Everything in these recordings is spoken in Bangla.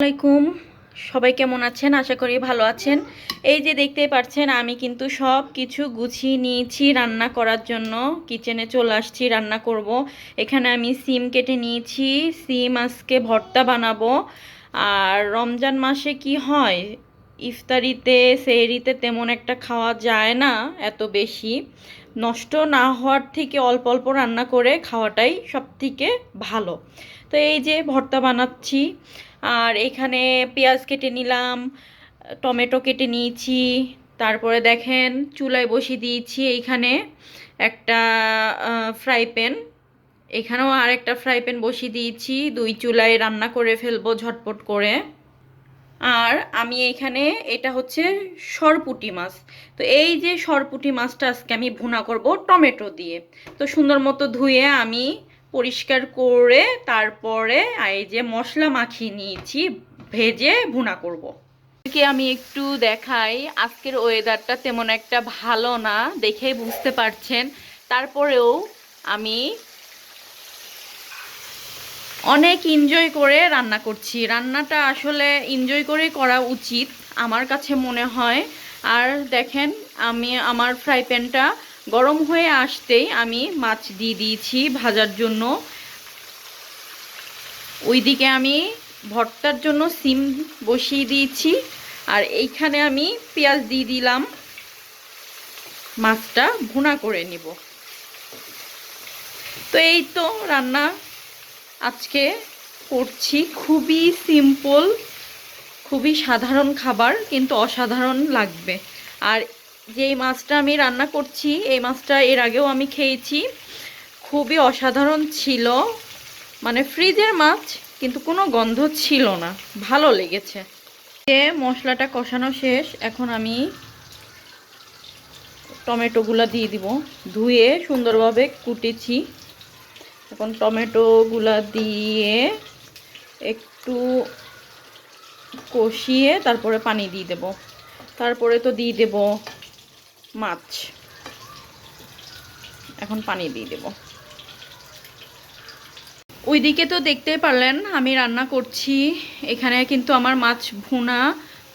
আসসালামাইকুম। সবাই কেমন আছেন? আশা করি ভালো আছেন। এই যে দেখতেই পাচ্ছেন আমি কিন্তু সব কিছু গুছিয়ে নিয়েছি রান্না করার জন্য। কিচেনে চলে আসছি, রান্না করব। এখানে আমি সিম কেটে নিয়েছি, সিম আজকে ভর্তা বানাবো। আর রমজান মাসে কি হয়, ইফতারিতে সেহরিতে তেমন একটা খাওয়া যায় না এত বেশি। নষ্ট না হওয়ার থেকে অল্প অল্প রান্না করে খাওয়াটাই সব থেকে ভালো। তো এই যে ভর্তা বানাচ্ছি। আর এখানে পেঁয়াজ কেটে নিলাম, টমেটো কেটে নিয়েছি। তারপরে দেখেন চুলায় বসিয়ে দিয়েছি এইখানে একটা ফ্রাই প্যান। এখানেও আর একটা ফ্রাই প্যান বসিয়ে দিয়েছি, দুই চুলায় রান্না করে ফেলবো ঝটপট করে। আর আমি এখানে এটা হচ্ছে সরপুঁটি মাছ। তো এই যে সরপুঁটি মাছটা আজকে আমি ভুনা করব টমেটো দিয়ে। তো সুন্দর মতো ধুয়ে আমি পরিষ্কার করে তারপরে এই যে মশলা মাখিয়ে নিয়েছি, ভেজে ভুনা করব। কি আমি একটু দেখাই, আজকের ওয়েদারটা তেমন একটা ভালো না, দেখেই বুঝতে পারছেন। তারপরেও আমি অনেক এনজয় করে রান্না করছি। রান্নাটা আসলে এনজয় করে করা উচিত আমার কাছে মনে হয়। আর দেখেন আমি আমার ফ্রাই প্যানটা গরম হয়ে আসতেই আমি মাছ দিয়ে দিয়েছি ভাজার জন্য। ওইদিকে আমি ভর্তার জন্য সিম বসিয়ে দিয়েছি। আর এইখানে আমি পেঁয়াজ দিয়ে দিলাম, মাছটা ভুনা করে নিব। তো এই তো রান্না আজকে করছি, খুবই সিম্পল, খুবই সাধারণ খাবার, কিন্তু অসাধারণ লাগবে। আর যেই মাছটা আমি রান্না করছি এই মাছটা এর আগেও আমি খেয়েছি, খুবই অসাধারণ ছিল। মানে ফ্রিজের মাছ, কিন্তু কোনো গন্ধ ছিল না, ভালো লেগেছে। যে মশলাটা কষানো শেষ, এখন আমি টমেটোগুলো দিয়ে দিব। ধুয়ে সুন্দরভাবে কুটেছি। এখন টমেটোগুলা দিয়ে একটু কষিয়ে তারপরে পানি দিয়ে দেব। তারপরে তো দিয়ে দেব মাছ। এখন পানি দিয়ে দেব। ওইদিকে তো দেখতেই পারলেন আমি রান্না করছি। এখানে কিন্তু আমার মাছ ভুনা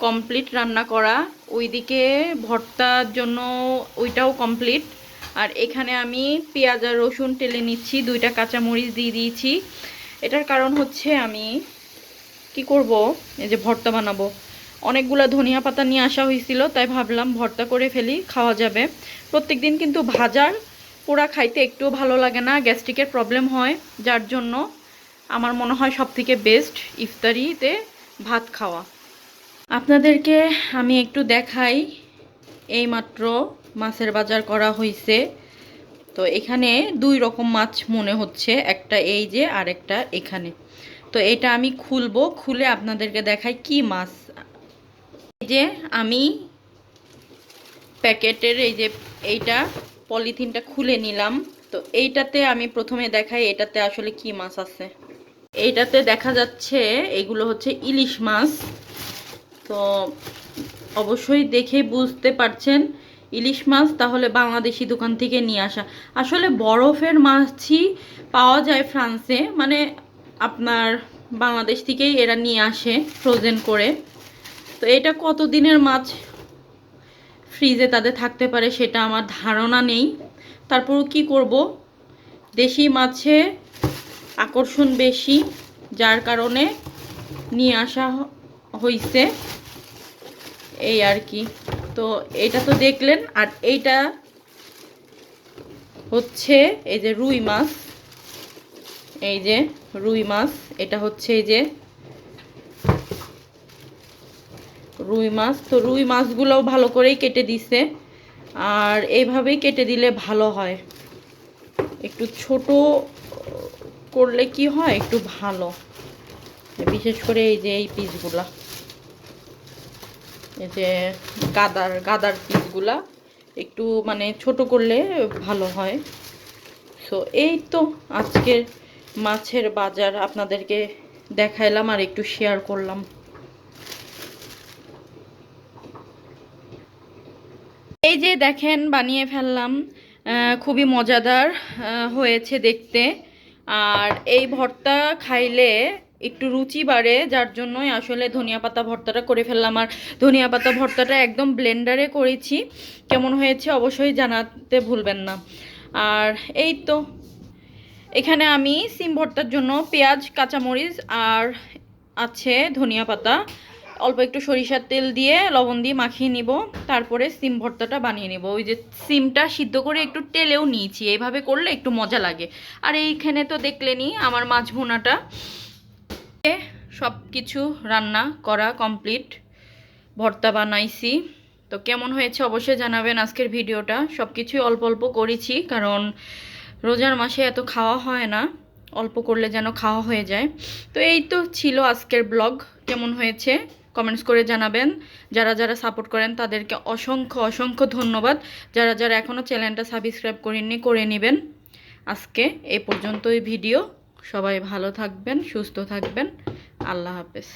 কমপ্লিট রান্না করা। ওইদিকে ভর্তার জন্য ওইটাও কমপ্লিট। আর এখানে আমি পেঁয়াজ আর রসুন টেলে নিচ্ছি, দুইটা কাঁচামরিচ দিয়ে দিয়েছি। এটার কারণ হচ্ছে আমি কি করব, এই যে ভর্তা বানাবো। অনেকগুলো ধনিয়া পাতা নিয়ে আসা হয়েছিল, তাই ভাবলাম ভর্তা করে ফেলি, খাওয়া যাবে। প্রত্যেকদিন কিন্তু ভাজার পোড়া খাইতে একটু ভালো লাগে না, গ্যাস্ট্রিকের প্রবলেম হয়। যার জন্য আমার মনে হয় সবথেকে বেস্ট ইফতারিতে ভাত খাওয়া। আপনাদেরকে আমি একটু দেখাই, এইমাত্র মাছের বাজার করা হয়েছে। তো এখানে দুই রকম মাছ মনে হচ্ছে, একটা এই যে আর একটা এখানে। তো এটা আমি খুলবো, খুলে আপনাদেরকে দেখাই কি মাছ। এই যে আমি প্যাকেটের এই যে এইটা পলিথিনটা খুলে নিলাম। তো এইটাতে আমি প্রথমে দেখাই এটাতে আসলে কি মাছ আছে। এইটাতে দেখা যাচ্ছে এগুলো হচ্ছে ইলিশ মাছ। তো অবশ্যই দেখে বুঝতে পারছেন ইলিশ মাছ, তাহলে বাংলাদেশি দোকান থেকে নিয়ে আসা। আসলে বরফের মাছই পাওয়া যায় ফ্রান্সে, মানে আপনার বাংলাদেশ থেকেই এরা নিয়ে আসে ফ্রোজেন করে। তো এটা কতদিনের মাছ ফ্রিজে তাদের থাকতে পারে সেটা আমার ধারণা নেই। তারপরও কি করব, দেশি মাছে আকর্ষণ বেশি, যার কারণে নিয়ে আসা হয়েছে এই আর কি। তো এটা তো দেখলেন। আর এইটা হচ্ছে এই যে রুই মাছ, এই যে রুই মাছ, এটা হচ্ছে এই যে রুই মাছ। তো রুই মাছগুলোও ভালো করেই কেটে দিছে, আর এইভাবেই কেটে দিলে ভালো হয়। একটু ছোট করলে কি হয়, একটু ভালো, বিশেষ করে এই যে এই পিসগুলা, এই যে গাদার পিসগুলা একটু মানে ছোট করলে ভালো হয়। সো এই তো আজকের মাছের বাজার আপনাদেরকে দেখাইলাম আর একটু শেয়ার করলাম। এই যে দেখেন বানিয়ে ফেললাম, খুবই মজাদার হয়েছে দেখতে। আর এই ভর্তা খাইলে একটু রুচি বাড়ে, যার জন্যই আসলে ধনিয়া পাতা ভর্তাটা করে ফেললাম। আর ধনিয়া পাতা ভর্তাটা একদম ব্লেন্ডারে করেছি, কেমন হয়েছে অবশ্যই জানাতে ভুলবেন না। আর এই তো এখানে আমি সিম ভর্তার জন্য পেঁয়াজ, কাঁচামরিচ আর আছে ধনিয়া পাতা, অল্প একটু সরিষার তেল দিয়ে লবণ দিয়ে মাখিয়ে নিব, তারপরে সিম ভর্তাটা বানিয়ে নিব। ওই যে সিমটা সিদ্ধ করে একটু তেলেও নিয়েছি, এইভাবে করলে একটু মজা লাগে। আর এইখানে তো দেখলেনই আমার মাছ ভুনাটা, সব কিছু রান্না করা কমপ্লিট, ভর্তা বানাইছি। তো কেমন হয়েছে অবশ্যই জানাবেন। আজকের ভিডিওটা সব কিছুই অল্প অল্প করেছি, কারণ রোজার মাসে এত খাওয়া হয় না, অল্প করলে যেন খাওয়া হয়ে যায়। তো এই তো ছিল আজকের ব্লগ, কেমন হয়েছে কমেন্টস করে জানাবেন। যারা যারা সাপোর্ট করেন তাদেরকে অসংখ্য অসংখ্য ধন্যবাদ। যারা যারা এখনও চ্যানেলটা সাবস্ক্রাইব করেননি করে নেবেন। আজকে এই পর্যন্তই ভিডিও। সবাই ভালো থাকবেন, সুস্থ থাকবেন। আল্লাহ হাফেজ।